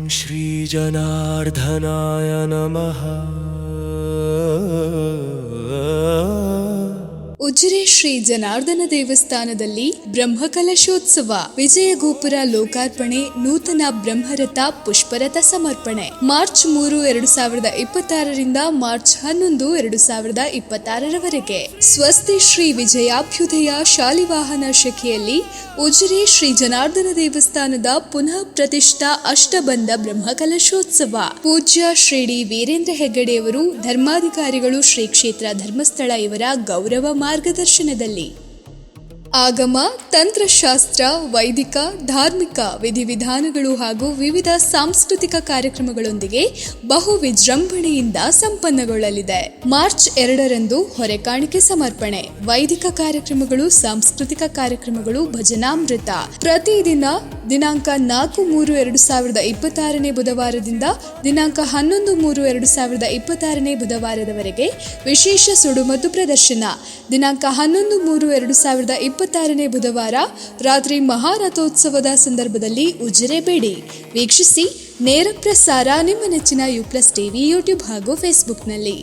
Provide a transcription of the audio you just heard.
श्रीजनार्दनाय नमः। ಉಜಿರೆ ಶ್ರೀ ಜನಾರ್ದನ ದೇವಸ್ಥಾನದಲ್ಲಿ ಬ್ರಹ್ಮಕಲಶೋತ್ಸವ, ವಿಜಯ ಗೋಪುರ ಲೋಕಾರ್ಪಣೆ, ನೂತನ ಬ್ರಹ್ಮರಥ, ಪುಷ್ಪರಥ ಸಮರ್ಪಣೆ ಮಾರ್ಚ್ 3, 2026ರಿಂದ ಮಾರ್ಚ್ 11, 2026ರವರೆಗೆ ಸ್ವಸ್ತಿ ಶ್ರೀ ವಿಜಯಾಭ್ಯುದಯ ಶಾಲಿವಾಹನ ಶಕೆಯಲ್ಲಿ ಉಜಿರೆ ಶ್ರೀ ಜನಾರ್ದನ ದೇವಸ್ಥಾನದ ಪುನಃ ಪ್ರತಿಷ್ಠಾ ಅಷ್ಟಬಂಧ ಬ್ರಹ್ಮಕಲಶೋತ್ಸವ. ಪೂಜ್ಯ ಶ್ರೀ ಡಿ ವೀರೇಂದ್ರ ಹೆಗ್ಗಡೆಯವರು, ಧರ್ಮಾಧಿಕಾರಿಗಳು, ಶ್ರೀ ಕ್ಷೇತ್ರ ಧರ್ಮಸ್ಥಳ ಇವರ ಗೌರವ ಮಾರ್ಗದರ್ಶನದಲ್ಲಿ ಆಗಮ, ತಂತ್ರಶಾಸ್ತ್ರ, ವೈದಿಕ, ಧಾರ್ಮಿಕ ವಿಧಿವಿಧಾನಗಳು ಹಾಗೂ ವಿವಿಧ ಸಾಂಸ್ಕೃತಿಕ ಕಾರ್ಯಕ್ರಮಗಳೊಂದಿಗೆ ಬಹು ವಿಜೃಂಭಣೆಯಿಂದ ಸಂಪನ್ನಗೊಳ್ಳಲಿದೆ. ಮಾರ್ಚ್ 2ರಂದು ಹೊರೆಕಾಣಿಕೆ ಸಮರ್ಪಣೆ, ವೈದಿಕ ಕಾರ್ಯಕ್ರಮಗಳು, ಸಾಂಸ್ಕೃತಿಕ ಕಾರ್ಯಕ್ರಮಗಳು, ಭಜನಾಮೃತ. ಪ್ರತಿದಿನ ದಿನಾಂಕ 4/3/2026 ಬುಧವಾರದಿಂದ ದಿನಾಂಕ 11/3/2026 ಬುಧವಾರದವರೆಗೆ ವಿಶೇಷ ಸುಡುಮದ್ದು ಪ್ರದರ್ಶನ. ದಿನಾಂಕ 11/3/2026 ಬುಧವಾರ ರಾತ್ರಿ ಮಹಾರಥೋತ್ಸವದ ಸಂದರ್ಭದಲ್ಲಿ ಉಜಿರೆ ಬೇಡಿ. ವೀಕ್ಷಿಸಿ ನೇರ ಪ್ರಸಾರ ನಿಮ್ಮ ನೆಚ್ಚಿನ ಯು ಪ್ಲಸ್ ಟಿವಿ ಯೂಟ್ಯೂಬ್ ಹಾಗೂ ಫೇಸ್ಬುಕ್ನಲ್ಲಿ.